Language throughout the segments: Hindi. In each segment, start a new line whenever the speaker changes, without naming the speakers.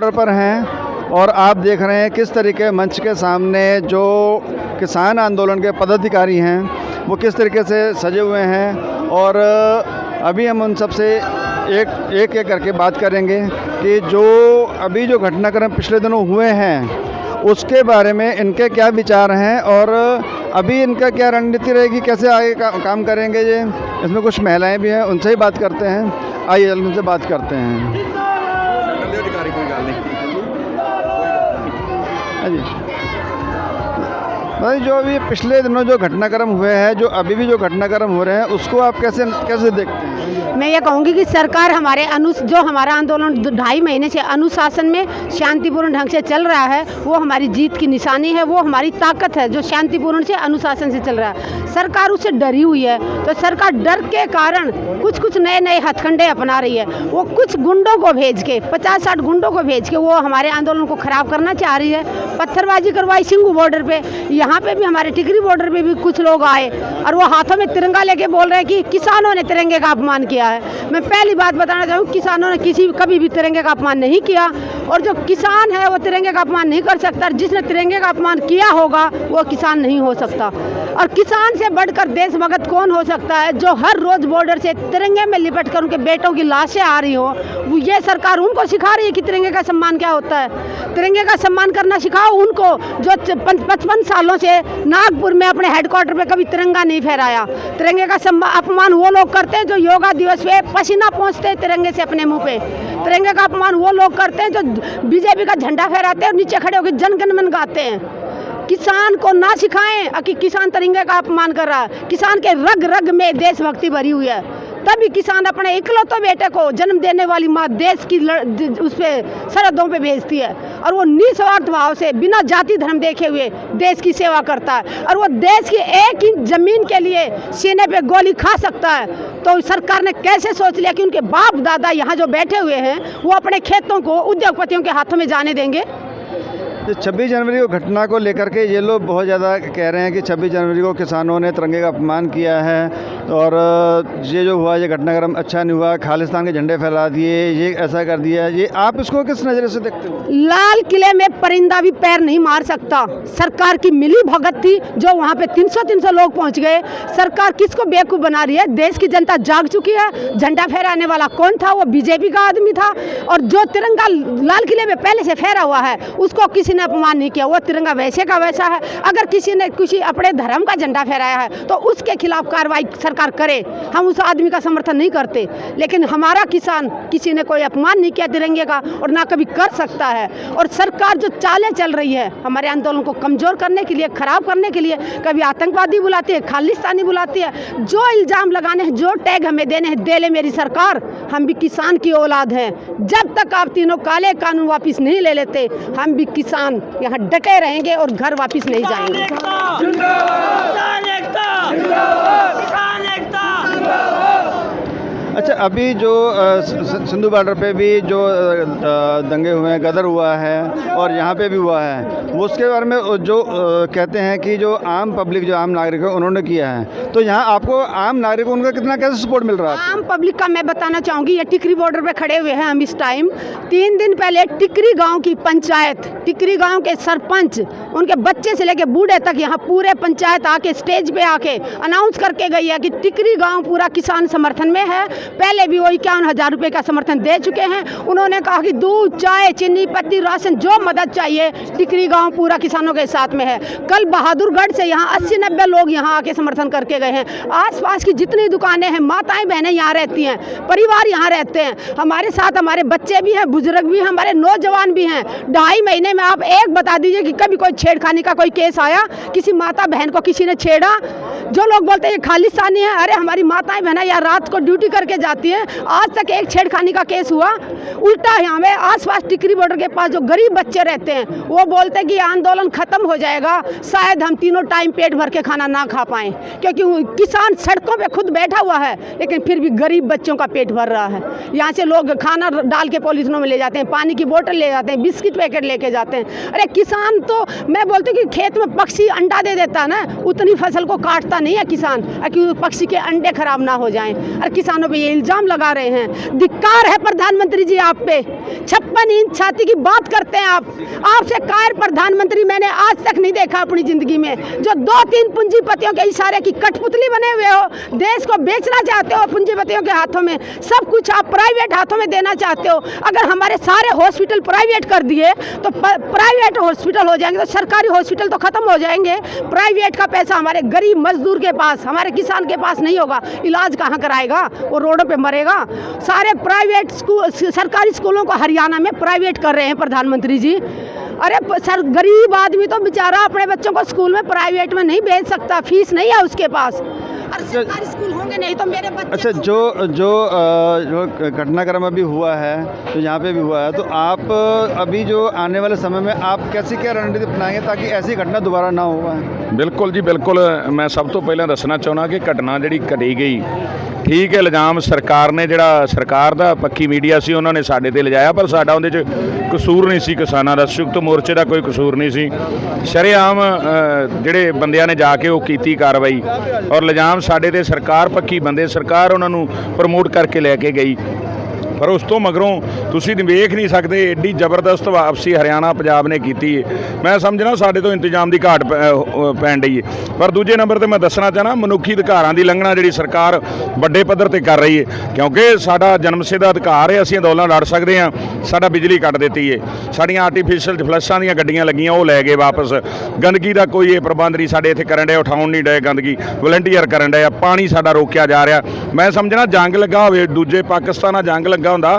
बॉर्डर पर हैं और आप देख रहे हैं किस तरीके मंच के सामने जो किसान आंदोलन के पदाधिकारी हैं वो किस तरीके से सजे हुए हैं। और अभी हम उन सब से एक करके बात करेंगे कि जो अभी जो घटनाक्रम पिछले दिनों हुए हैं उसके बारे में इनके क्या विचार हैं और अभी इनका क्या रणनीति रहेगी, कैसे आगे काम करेंगे। ये इसमें कुछ महिलाएं भी हैं, उनसे ही बात करते हैं। आइए जल्दी उनसे बात करते हैं। हाँ जी भाई, जो अभी पिछले दिनों जो घटनाक्रम हुए हैं, जो अभी भी जो घटनाक्रम हो रहे हैं, उसको आप कैसे देखते हैं?
मैं ये कहूँगी कि सरकार हमारे जो हमारा आंदोलन 2.5 महीने से अनुशासन में शांतिपूर्ण ढंग से चल रहा है, वो हमारी जीत की निशानी है, वो हमारी ताकत है जो शांतिपूर्ण से अनुशासन से चल रहा है। सरकार उससे डरी हुई है, तो सरकार डर के कारण कुछ नए हथकंडे अपना रही है। वो कुछ गुंडों को भेज के 50-60 गुंडों को भेज के वो हमारे आंदोलन को ख़राब करना चाह रही है। पत्थरबाजी करवाई सिंगू बॉर्डर पे, यहाँ पे भी हमारे टिकरी बॉर्डर पे भी कुछ लोग आए और वो हाथों में तिरंगा लेके बोल रहे हैं कि किसानों ने तिरंगे का अपमान किया है। मैं पहली बात बताना चाहूँ, किसानों ने कभी भी तिरंगे का अपमान नहीं किया और जो किसान है वो तिरंगे का अपमान नहीं कर सकता। जिसने तिरंगे का अपमान किया होगा वो किसान नहीं हो सकता। और किसान से बढ़कर देशभक्त कौन हो सकता है जो हर रोज बॉर्डर से तिरंगे में लिपट कर उनके बेटों की लाशें आ रही हो। ये सरकार उनको सिखा रही है कि तिरंगे का सम्मान क्या होता है। तिरंगे का सम्मान करना सिखाओ उनको जो 55 सालों से नागपुर में अपने हेडक्वार्टर पे कभी तिरंगा नहीं फहराया। तिरंगे का अपमान वो लोग करते हैं जो योगा दिवस पे पसीना पोंछते हैं तिरंगे से अपने मुंह पे। तिरंगे का अपमान वो लोग करते हैं जो बीजेपी का झंडा फहराते हैं और नीचे खड़े होकर जन गण मन गाते हैं। किसान को ना सिखाएं कि किसान तिरंगे का अपमान कर रहा है। किसान के रग रग में देशभक्ति भरी हुई है, तभी किसान अपने इकलौते बेटे को जन्म देने वाली माँ देश की उस पे सरहदों पे भेजती है और वो निस्वार्थ भाव से बिना जाति धर्म देखे हुए देश की सेवा करता है। और वो देश की एक इंच जमीन के लिए सीने पे गोली खा सकता है। तो सरकार ने कैसे सोच लिया कि उनके बाप दादा यहाँ जो बैठे हुए हैं वो अपने खेतों को उद्योगपतियों के हाथों में जाने देंगे?
26 जनवरी को घटना को लेकर के ये लोग बहुत ज़्यादा कह रहे हैं कि 26 जनवरी को किसानों ने तिरंगे का अपमान किया है और ये जो हुआ ये घटनाक्रम अच्छा नहीं हुआ, खालिस्तान के झंडे फैला दिए, ये ऐसा कर दिया। ये आप इसको किस नज़र से देखते हो?
लाल किले में परिंदा भी पैर नहीं मार सकता। सरकार की मिली भगत थी जो वहाँ पे 300 लोग पहुँच गए। सरकार किसको बेवकूफ़ बना रही है? देश की जनता जाग चुकी है। झंडा फहराने वाला कौन था? वो बीजेपी का आदमी था। और जो तिरंगा लाल किले में पहले से फहरा हुआ है उसको किसी ने अपमान नहीं किया। वो तिरंगा वैसे का वैसा है। अगर किसी ने अपने धर्म का झंडा फहराया है तो उसके खिलाफ कार्रवाई सरकार करे। हम उस आदमी का समर्थन नहीं करते, लेकिन हमारा किसान किसी ने कोई अपमान नहीं किया तिरंगे का और ना कभी कर सकता है। और सरकार जो चालें चल रही है हमारे आंदोलन को कमजोर करने के लिए, खराब करने के लिए, कभी आतंकवादी बुलाती है, खालिस्तानी बुलाती है, जो इल्जाम लगाने हैं, जो टैग हमें देने हैं दे ले मेरी सरकार। हम भी किसान की औलाद हैं। जब तक आप तीनों काले कानून वापिस नहीं ले लेते हम भी किसान यहाँ डटे रहेंगे और घर वापिस नहीं जाएंगे।
अच्छा, अभी जो सिंधु बॉर्डर पे भी जो दंगे हुए हैं, गदर हुआ है और यहाँ पे भी हुआ है, वो उसके बारे में जो कहते हैं कि जो आम पब्लिक, जो आम नागरिक है उन्होंने किया है, तो यहाँ आपको आम नागरिक उनका कितना कैसे सपोर्ट मिल रहा है?
आम पब्लिक का मैं बताना चाहूँगी, ये टिकरी बॉर्डर पे खड़े हुए हैं हम इस टाइम। 3 दिन पहले टिकरी गाँव की पंचायत, टिकरी गाँव के सरपंच, उनके बच्चे से लेके बूढ़े तक यहाँ पूरे पंचायत आके स्टेज पे आके अनाउंस करके गई है कि टिकरी गाँव पूरा किसान समर्थन में है। पहले भी वो 51,000 रुपये का समर्थन दे चुके हैं। उन्होंने कहा कि दूध, चाय, चीनी, पत्ती, राशन जो मदद चाहिए टिकरी गांव पूरा किसानों के साथ में है। कल बहादुरगढ़ से यहाँ 80-90 लोग यहाँ आके समर्थन करके गए हैं। आसपास की जितनी दुकानें हैं, माताएं बहनें यहाँ रहती हैं, परिवार यहाँ रहते हैं। हमारे साथ हमारे बच्चे भी हैं, बुजुर्ग भी हैं, हमारे नौजवान भी हैं। 2.5 महीने में आप एक बता दीजिए कि कभी कोई छेड़खानी का कोई केस आया? किसी माता बहन को किसी ने छेड़ा? जो लोग बोलते हैं ये खालिस्तानी है, अरे हमारी माताएं बहनें या रात को ड्यूटी करके जाती हैं, आज तक एक छेड़खानी का केस हुआ? उल्टा यहाँ में आसपास टिकरी बॉर्डर के पास जो गरीब बच्चे रहते हैं वो बोलते हैं कि आंदोलन खत्म हो जाएगा, शायद हम तीनों टाइम पेट भर के खाना ना खा पाएं, क्योंकि किसान सड़कों पे खुद बैठा हुआ है लेकिन फिर भी गरीब बच्चों का पेट भर रहा है। यहाँ से लोग खाना डाल के पॉलिथीनों में ले जाते हैं, पानी की बोतल ले जाते हैं, बिस्किट पैकेट लेके जाते हैं। अरे किसान तो, मैं बोलती हूँ कि खेत में पक्षी अंडा दे देता है ना, उतनी फसल को काटता नहीं है किसान कि पक्षी के अंडे खराब ना हो जाएं। और किसानों पे ये इल्ज़ाम लगा रहे हैं। धिक्कार है प्रधानमंत्री जी आप पे। 56 इंच छाती की बात करते हैं आप। आपसे कायर प्रधानमंत्री मैंने आज तक नहीं देखा अपनी ज़िंदगी में, जो 2-3 पूंजीपतियों के इशारे की कठपुतली बने हुए हो, देश को बेचना चाहते हो पूंजीपतियों के हाथों में, सब कुछ आप प्राइवेट हाथों में देना चाहते हो। अगर हमारे सारे हॉस्पिटल प्राइवेट कर दिए तो प्राइवेट हॉस्पिटल हो जाएंगे, तो सरकारी हॉस्पिटल तो खत्म हो जाएंगे। प्राइवेट का पैसा हमारे गरीब मजदूर के पास, हमारे किसान के पास नहीं होगा, इलाज कहाँ कराएगा? वो रोडों पे मरेगा। सारे प्राइवेट स्कूल, सरकारी स्कूलों को हरियाणा में प्राइवेट कर रहे हैं प्रधानमंत्री जी। अरे सर, गरीब आदमी तो बेचारा अपने बच्चों को स्कूल में प्राइवेट में नहीं भेज सकता, फीस नहीं है उसके पास। अरे सरकारी स्कूल होंगे नहीं तो मेरे बच्चे
अच्छा, जो घटनाक्रम अभी हुआ है, तो यहाँ पे भी हुआ है, तो आप अभी जो आने वाले समय में आप कैसी क्या रणनीति अपनाएंगे ताकि ऐसी घटना दोबारा ना हो?
बिल्कुल जी बिल्कुल। मैं सब तो पहले दसना चाहना कि घटना जी घटी गई, ठीक है, इल्जाम सरकार ने, ਜਿਹੜਾ ਸਰਕਾਰ ਦਾ ਪੱਕੀ ਮੀਡੀਆ ਸੀ ਉਹਨਾਂ ਨੇ ਸਾਡੇ ਤੇ ਲਿਜਾਇਆ, ਪਰ ਸਾਡਾ ਉਹਦੇ 'ਚ ਕਸੂਰ ਨਹੀਂ ਸੀ। ਕਿਸਾਨਾਂ ਦਾ ਸੰਯੁਕਤ ਮੋਰਚੇ ਦਾ ਕੋਈ ਕਸੂਰ ਨਹੀਂ ਸੀ। ਸ਼ਰੇਆਮ ਜਿਹੜੇ ਬੰਦਿਆਂ ਨੇ ਜਾ ਕੇ ਉਹ ਕੀਤੀ ਕਾਰਵਾਈ, ਔਰ ਇਲਜ਼ਾਮ ਸਾਡੇ ਤੇ ਸਰਕਾਰ ਪੱਕੀ ਬੰਦੇ, ਸਰਕਾਰ ਉਹਨਾਂ ਨੂੰ ਪ੍ਰਮੋਟ ਕਰਕੇ ਲੈ ਕੇ ਗਈ। पर उस तो मगरों तुसीं वेख नहीं सकते एड्डी जबरदस्त वापसी हरियाणा पंजाब ने की है। मैं समझना साडे तो इंतजाम की घाट पैण रही है। पर दूजे नंबर पर मैं दसना चाहना मनुखी अधिकारां की लंघना जी सरकार वड्डे पद्धर पर कर रही है, क्योंकि साडा जन्मसिद्ध अधिकार है, असीं अंदोलन लड़ सकते हैं। साडा बिजली कट दी है, साडियां आर्टिफिशियल फ्लैशां दीयां गड्डियां लगियां वो लै गए वापस। गंदगी का कोई ये प्रबंध नहीं साडे इत्थे करन डे, उठाउण नहीं डे गंदगी, वलंटीयर करन डे। पानी साडा रोकिया जा रहा। मैं समझना जंग लगा होवे, दूजे पाकिस्तान जंग लगा ਹੁੰਦਾ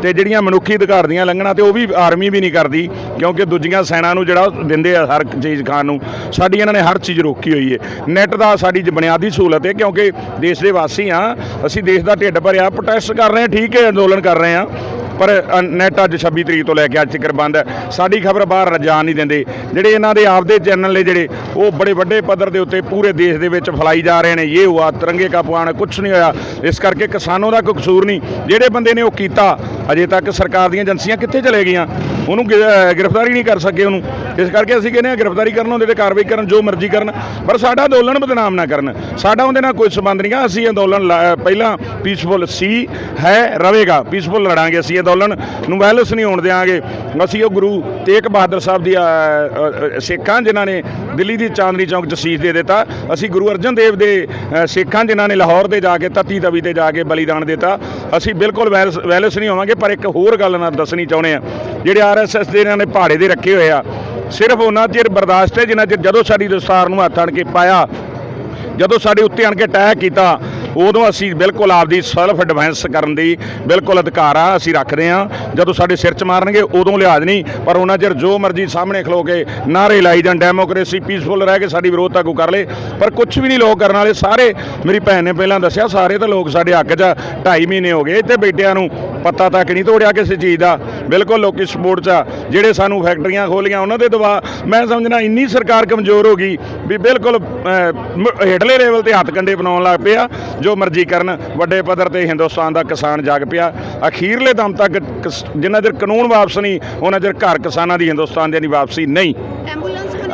ਤੇ ਜਿਹੜੀਆਂ ਮਨੁੱਖੀ ਅਧਿਕਾਰ ਦੀਆਂ ਲੰਘਣਾ ਤੇ ਉਹ ਵੀ ਆਰਮੀ ਵੀ ਨਹੀਂ ਕਰਦੀ, ਕਿਉਂਕਿ ਦੂਜੀਆਂ ਸੈਨਾ ਨੂੰ ਜਿਹੜਾ ਦਿੰਦੇ ਆ ਹਰ ਚੀਜ਼ ਖਾਣ ਨੂੰ, ਸਾਡੀ ਇਹਨਾਂ ਨੇ ਹਰ ਚੀਜ਼ ਰੋਕੀ ਹੋਈ ਹੈ। ਨੈੱਟ ਦਾ ਸਾਡੀ ਬੁਨਿਆਦੀ ਸਹੂਲਤ ਹੈ, ਕਿਉਂਕਿ ਦੇਸ਼ ਦੇ ਵਾਸੀ ਆ ਅਸੀਂ, ਦੇਸ਼ ਦਾ ਢਿੱਡ ਭਰਿਆ, ਪ੍ਰੋਟੈਸਟ ਕਰ ਰਹੇ ਹਾਂ, ਠੀਕ ਹੈ, ਅੰਦੋਲਨ ਕਰ ਰਹੇ ਹਾਂ, पर नैट अज 26 तरीक तो लैके अज तक बंद है। साड़ी खबर बाहर जान नहीं देंगे। जोड़े इन्हों के आपदे चैनल ने जोड़े वो बड़े वड्डे पद्धर के उत्ते पूरे देश के विच फैलाई जा रहे हैं, ये हुआ तिरंगे का पुआण, कुछ नहीं होया। इस करके किसानों का कोई कसूर नहीं, जोड़े बंदे ने वो किया अजे तक सरकार दी एजेंसियां कित्थे चले गई, उन्होंने गिरफ्तारी नहीं कर सके। उन्होंने इस करके असीं कहने गिरफ्तारी करन, उहदे ते कार्रवाई करन, जो मर्जी करन, पर साडा अंदोलन बदनाम ना करन। साडा उहदे नाल कोई संबंध नहीं। असीं अंदोलन पहला पीसफुल सी है, रहेगा पीसफुल लड़ांगे। असीं अंदोलन नूं वायलेंस नहीं होण देंगे। असीं गुरु तेग बहादुर साहब दी सिखां जिन्हां ने दिल्ली की चांदनी चौक च सीस दे दिता, असीं गुरु अर्जन देव के सिखां जिन्हां ने लाहौर दे जाके तत्ती तवी ते जाके बलिदान दिता, असीं बिल्कुल वायलेंस नहीं होवांगे। पर एक होर गल ना दसनी चाहुंदे आ, जिहड़े RSS दे इन्हां ने पहाड़े दे रखे होए आ, सिर्फ उन्ना चिर बर्दाश्त है जिन्ना चिर जदों साडी दस्तार नूं हत्थ आण के पाया, जदों साडे उत्ते आण के अटैक कीता, उदों असीं बिल्कुल आपदी सैल्फ डिफेंस करन दी बिल्कुल अधिकार आ, असीं रखदे हां। जदों साडे सिर च मारनगे उदों लिहाज नहीं, पर उन्ना चिर जो मर्जी सामने खलो के नारे लाई जाण, डेमोक्रेसी पीसफुल रह के साडी विरोधता को कर ले, पर कुछ भी नहीं लोग करन वाले। सारे मेरी भैन ने पहलां दस्सिया, सारे तो लोग साडे हक च 2.5 महीने हो गए इत्थे बैठिਆਂ नूं पत्ता तक नहीं तोड़िया किसी चीज़ का। बिल्कुल लोग सपोर्ट च जिहड़े सानू फैक्ट्रियां खोलियां उन्हां दे दबा, मैं समझना इन्नी सरकार कमज़ोर हो गई भी बिल्कुल हेठले लेवल ते हत्थ कंडे बनाउण लग पिया, जो मर्जी करन। वड्डे पद्धर ते हिंदुस्तान का किसान जाग पिया। अखीरले दम तक जिन्ना चिर कानून वापस नहीं उन्ना चिर घर किसानां दी हिंदुस्तान दी वापसी नहीं।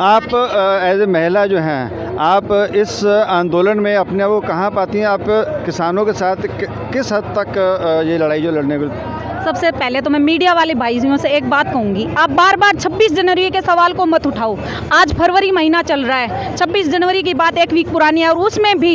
आप एज ए महिला जो हैं, आप इस आंदोलन में अपने वो कहाँ पाती हैं? आप किसानों के साथ किस हद तक ये लड़ाई जो लड़ने को?
सबसे पहले तो मैं मीडिया वाले भाइयों से एक बात कहूँगी, आप बार बार 26 जनवरी के सवाल को मत उठाओ। आज फरवरी महीना चल रहा है, 26 जनवरी की बात 1 वीक पुरानी है, और उसमें भी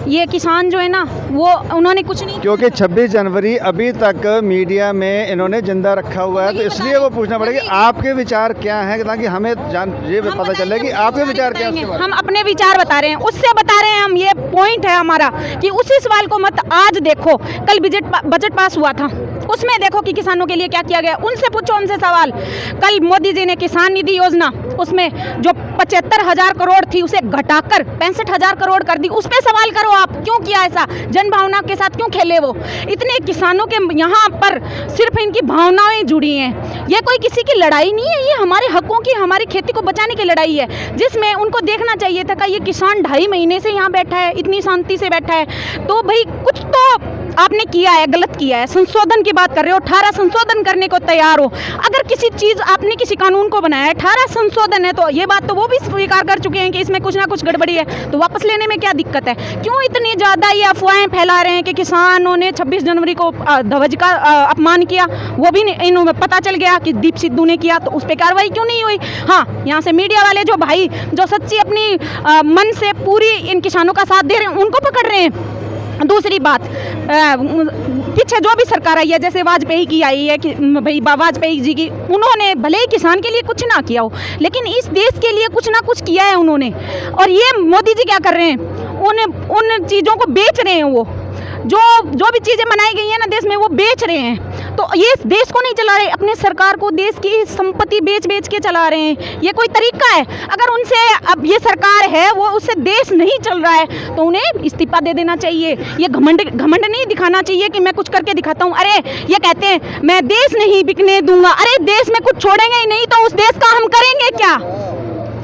ये किसान जो है ना वो उन्होंने कुछ नहीं, क्योंकि
26 जनवरी अभी तक मीडिया में इन्होंने जिंदा रखा हुआ है, तो इसलिए वो पूछना पड़ेगा आपके विचार क्या हैं, ताकि हमें ये पता चले कि आपके विचार क्या हैं।
हम अपने विचार बता रहे हैं, उससे बता रहे हैं हम। ये पॉइंट है हमारा कि उसी सवाल को मत आज देखो, कल बजट पास हुआ था, उसमें देखो कि किसानों के लिए क्या किया गया, उनसे पूछो, उनसे सवाल। कल मोदी जी ने किसान निधि योजना, उसमें जो 75,000 करोड़ थी उसे घटाकर 65,000 करोड़ कर दी, उस पर सवाल करो आप, क्यों किया ऐसा? जन भावना के साथ क्यों खेले वो? इतने किसानों के यहाँ पर सिर्फ इनकी भावनाएं जुड़ी हैं। ये कोई किसी की लड़ाई नहीं है, ये हमारे हकों की, हमारी खेती को बचाने की लड़ाई है, जिसमें उनको देखना चाहिए था कि ये किसान 2.5 महीने से यहाँ बैठा है, इतनी शांति से बैठा है, तो भाई कुछ तो आपने किया है, गलत किया है, संशोधन की बात कर रहे हो, 18 संशोधन करने को तैयार हो। अगर किसी चीज़ आपने किसी कानून को बनाया है, 18 संशोधन है, तो ये बात तो वो भी स्वीकार कर चुके हैं कि इसमें कुछ ना कुछ गड़बड़ी है, तो वापस लेने में क्या दिक्कत है? क्यों इतनी ज़्यादा ये अफवाहें फैला रहे हैं कि किसानों ने 26 जनवरी को ध्वज का अपमान किया, वो भी इन्होंने पता चल गया कि दीप सिद्धू ने किया, तो उस पर कार्रवाई क्यों नहीं हुई? हाँ, यहाँ से मीडिया वाले जो भाई जो सच्ची अपनी मन से पूरी इन किसानों का साथ दे रहे हैं, उनको पकड़ रहे हैं। दूसरी बात, पीछे जो भी सरकार आई है, जैसे वाजपेयी की आई है कि भाई वाजपेयी जी की, उन्होंने भले ही किसान के लिए कुछ ना किया हो, लेकिन इस देश के लिए कुछ ना कुछ किया है उन्होंने। और ये मोदी जी क्या कर रहे हैं? उन चीज़ों को बेच रहे हैं। वो जो भी चीज़ें बनाई गई हैं ना देश में, वो बेच रहे हैं। तो ये देश को नहीं चला रहे, अपने सरकार को देश की संपत्ति बेच बेच के चला रहे हैं। ये कोई तरीका है? अगर उनसे अब ये सरकार है, वो उससे देश नहीं चल रहा है, तो उन्हें इस्तीफा दे देना चाहिए। ये घमंड नहीं दिखाना चाहिए कि मैं कुछ करके दिखाता हूँ। अरे ये कहते हैं मैं देश नहीं बिकने दूंगा, अरे देश में कुछ छोड़ेंगे ही नहीं तो उस देश का हम करेंगे क्या?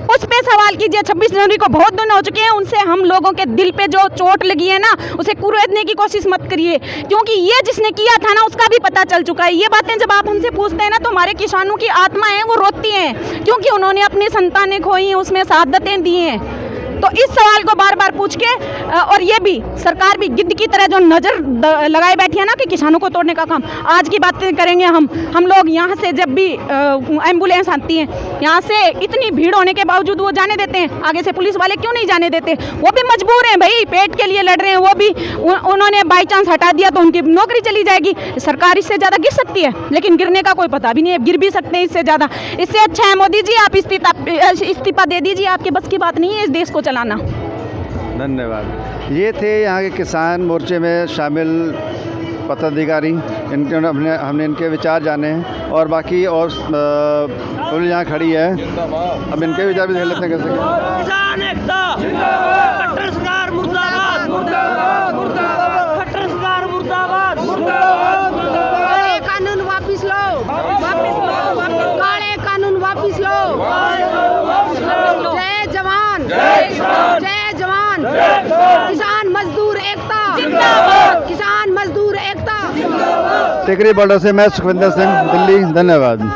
उस पे सवाल कीजिए। 26 जनवरी को बहुत दिन हो चुके हैं, उनसे हम लोगों के दिल पे जो चोट लगी है ना, उसे कुरेदने की कोशिश मत करिए, क्योंकि ये जिसने किया था ना, उसका भी पता चल चुका है। ये बातें जब आप हमसे पूछते हैं ना, तो हमारे किसानों की आत्मा है वो रोती हैं, क्योंकि उन्होंने अपनी संतानें खोई हैं, उसमें शहादतें दी हैं। तो इस सवाल को बार बार पूछ के, और ये भी सरकार भी गिद्ध की तरह जो नज़र लगाए बैठी है ना कि किसानों को तोड़ने का काम, आज की बातें करेंगे हम लोग यहाँ से जब भी एम्बुलेंस आती है, यहाँ से इतनी भीड़ होने के बावजूद वो जाने देते हैं, आगे से पुलिस वाले क्यों नहीं जाने देते? वो भी मजबूर हैं भाई, पेट के लिए लड़ रहे हैं। वो भी उन्होंने बाई चांस हटा दिया तो उनकी नौकरी चली जाएगी। सरकार इससे ज़्यादा गिर सकती है, लेकिन गिरने का कोई पता भी नहीं है, गिर भी सकते हैं इससे ज़्यादा। इससे अच्छा है मोदी जी आप इस्तीफा दे दीजिए, आपके बस की बात नहीं है इस देश को चलाना।
धन्यवाद। ये थे यहाँ के किसान मोर्चे में शामिल पदाधिकारी, हमने इनके विचार जाने हैं, और बाकी और पुलिस यहाँ खड़ी है, अब इनके विचार भी देख लेते हैं कैसे।
किसान एकता जिंदाबाद, खट्टर सरकार मुर्दाबाद, मुर्दाबाद, मुर्दाबाद, खट्टर सरकार मुर्दाबाद, मुर्दाबाद, मुर्दाबाद।
कानून वापिस लो, काले कानून वापिस लो। जय जवान, जय जवान, किसान मजदूर एकता जिंदाबाद, किसान मजदूर एकता जिंदाबाद।
टिकरी बॉर्डर से मैं सुखविंदर सिंह, दिल्ली। धन्यवाद।